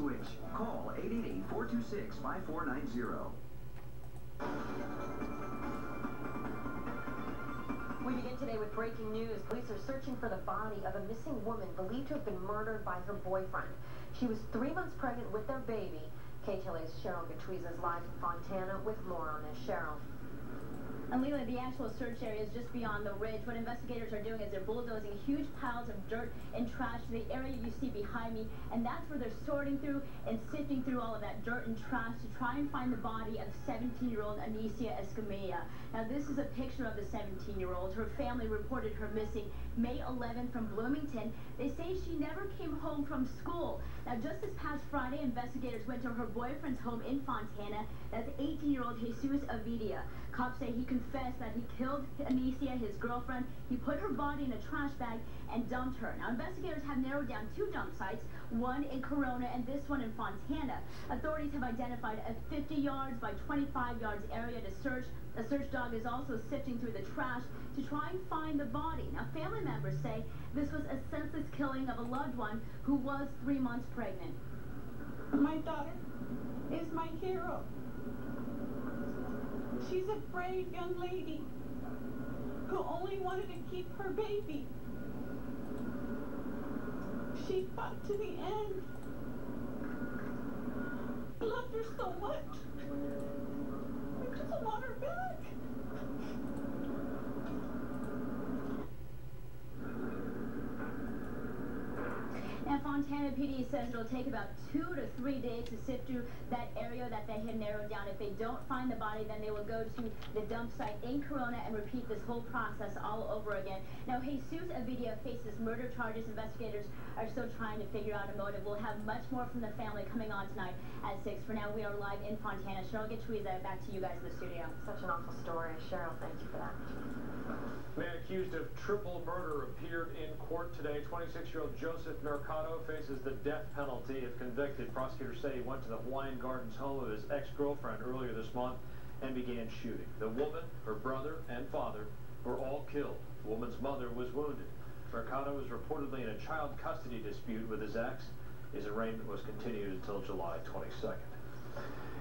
switch. Call 888-426-5490. We begin today with breaking news. Police are searching for the body of a missing woman believed to have been murdered by her boyfriend. She was 3 months pregnant with their baby. KTLA's Cheryl Gatwiza is live in Fontana with more on this. Cheryl. And Leila, the actual search area is just beyond the ridge. What investigators are doing is they're bulldozing huge piles of dirt and trash to the area you see behind me, and that's where they're sorting through and sifting through all of that dirt and trash to try and find the body of 17-year-old Anicia Escamilla. Now, this is a picture of the 17-year-old. Her family reported her missing May 11 from Bloomington. They say she never came home from school. Now, just this past Friday, investigators went to her boyfriend's home in Fontana. That's 18-year-old Jesus Avidia. Cops say he confessed that he killed Anicia, his girlfriend. He put her body in a trash bag and dumped her. Now, investigators have narrowed down 2 dump sites, one in Corona and this one in Fontana. Authorities have identified a 50 yards by 25 yards area to search. A search dog is also sifting through the trash to try and find the body. Now, family members say this was a senseless killing of a loved one who was 3 months pregnant. My daughter is my hero. She's a brave young lady who only wanted to keep her baby. She fought to the end. I loved her so much. I just want her back. Now, Fontana PD says it'll take about 2 to 3 days to sift through that area that they had narrowed down. If they don't find the body, then they will go to the dump site in Corona and repeat this whole process all over again. Now, Jesus Avidia faces murder charges. Investigators are still trying to figure out a motive. We'll have much more from the family coming on tonight at 6. For now, we are live in Fontana. Cheryl Gatwiza, back to you guys in the studio. Such an awful story. Cheryl, thank you for that. Man accused of triple murder appeared in court today. 26-year-old Joseph Mercado faces the death penalty if convicted. Prosecutors say he went to the Hawaiian Gardens home of his ex-girlfriend earlier this month and began shooting. The woman, her brother, and father were all killed. The woman's mother was wounded. Mercado was reportedly in a child custody dispute with his ex. His arraignment was continued until July 22nd.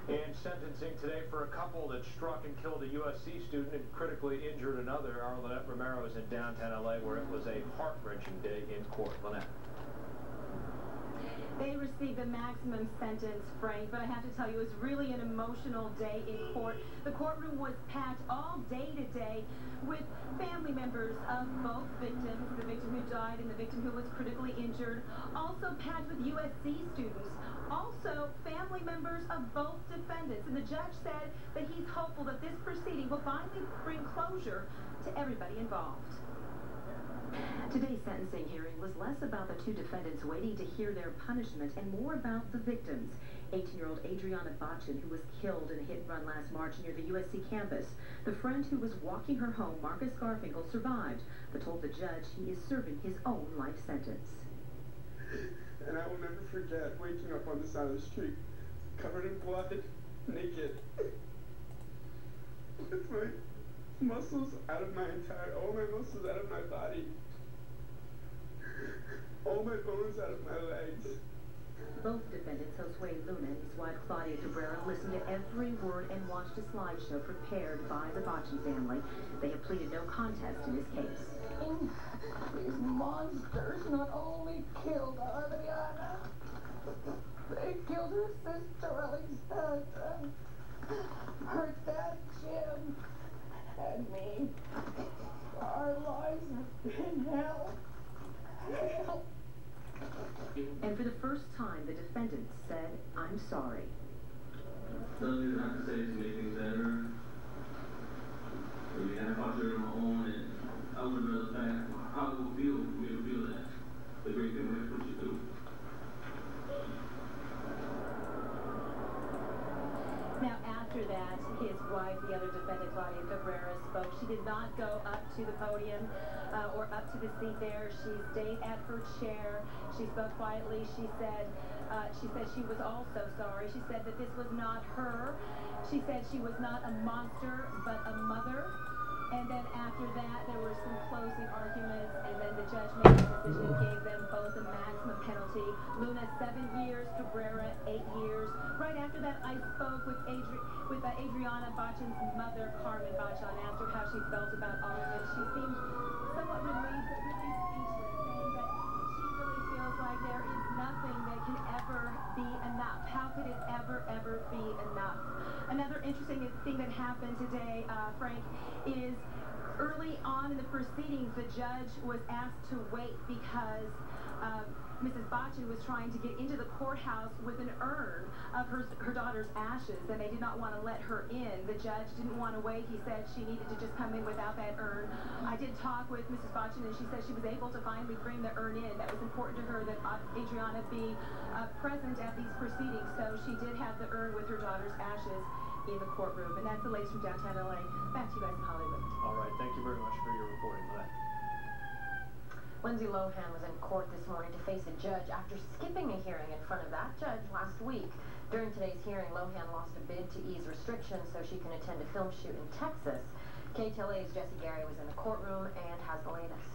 And sentencing today for a couple that struck and killed a USC student and critically injured another. Arlenette Romero is in downtown LA, where it was a heart-wrenching day in court. Lynette. They received a maximum sentence, Frank, but I have to tell you, it was really an emotional day in court. The courtroom was packed all day today with family members of both victims, the victim who died and the victim who was critically injured, also packed with USC students, also family members of both defendants. And the judge said that he's hopeful that this proceeding will finally bring closure to everybody involved. Today's sentencing hearing was less about the 2 defendants waiting to hear their punishment and more about the victims. 18-year-old Adriana Bachin, who was killed in a hit-and-run last March near the USC campus. The friend who was walking her home, Marcus Garfinkel, survived, but told the judge he is serving his own life sentence. And I will never forget waking up on the side of the street, covered in blood, naked, with my muscles out of my all my muscles out of my body, all my bones out of my legs. Both defendants, Josue Luna and his wife Claudia Cabrera, listened to every word and watched a slideshow prepared by the Bachin family. They have pleaded no contest in this case. These monsters not only killed Adriana, they killed her sister Alexandra, her dad Jim, and me. Our lives have been hell. Hell. And for the first time, the defendants said, "I'm sorry." Doesn't even have to say to make things better. I mean, I fought her on my own, and I would have rather fact how it would feel for me to feel that. The great thing we put you through. Now, after that, his wife, the other defendant, Claudia Cabrera, spoke. She did not go up to the podium or up to the seat there. She stayed at her chair. She spoke quietly. She said she was also sorry. She said that this was not her. She said she was not a monster, but a mother. And then after that, there were some closing arguments, and then the judge made a decision, gave them both a maximum penalty. Luna 7 years, Cabrera 8 years. Right after that, I spoke with Adriana Bachan's mother, Carmen Bachan, and asked her how she felt about all of it. She seemed somewhat relieved, but really speechless, saying that she really feels like there is nothing that can ever be enough. How could it ever be enough? Another interesting thing that happened today, Frank, is early on in the proceedings, the judge was asked to wait because Mrs. Bachan was trying to get into the courthouse with an urn of her daughter's ashes, and they did not want to let her in. The judge didn't want to wait. He said she needed to just come in without that urn. I did talk with Mrs. Bachan, and she said she was able to finally bring the urn in. That was important to her that Adriana be present at these proceedings, so she did have the urn with her daughter's ashes in the courtroom. And that's the latest from downtown LA. Back to you guys in Hollywood. All right, thank you very much for your reporting, Lynette. Lindsay Lohan was in court this morning to face a judge after skipping a hearing in front of that judge last week. During today's hearing, Lohan lost a bid to ease restrictions so she can attend a film shoot in Texas. KTLA's Jesse Gary was in the courtroom and has the latest.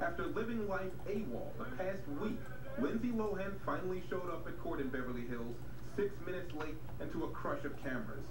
After living life AWOL the past week, Lindsay Lohan finally showed up at court in Beverly Hills, 6 minutes late and to a crush of cameras.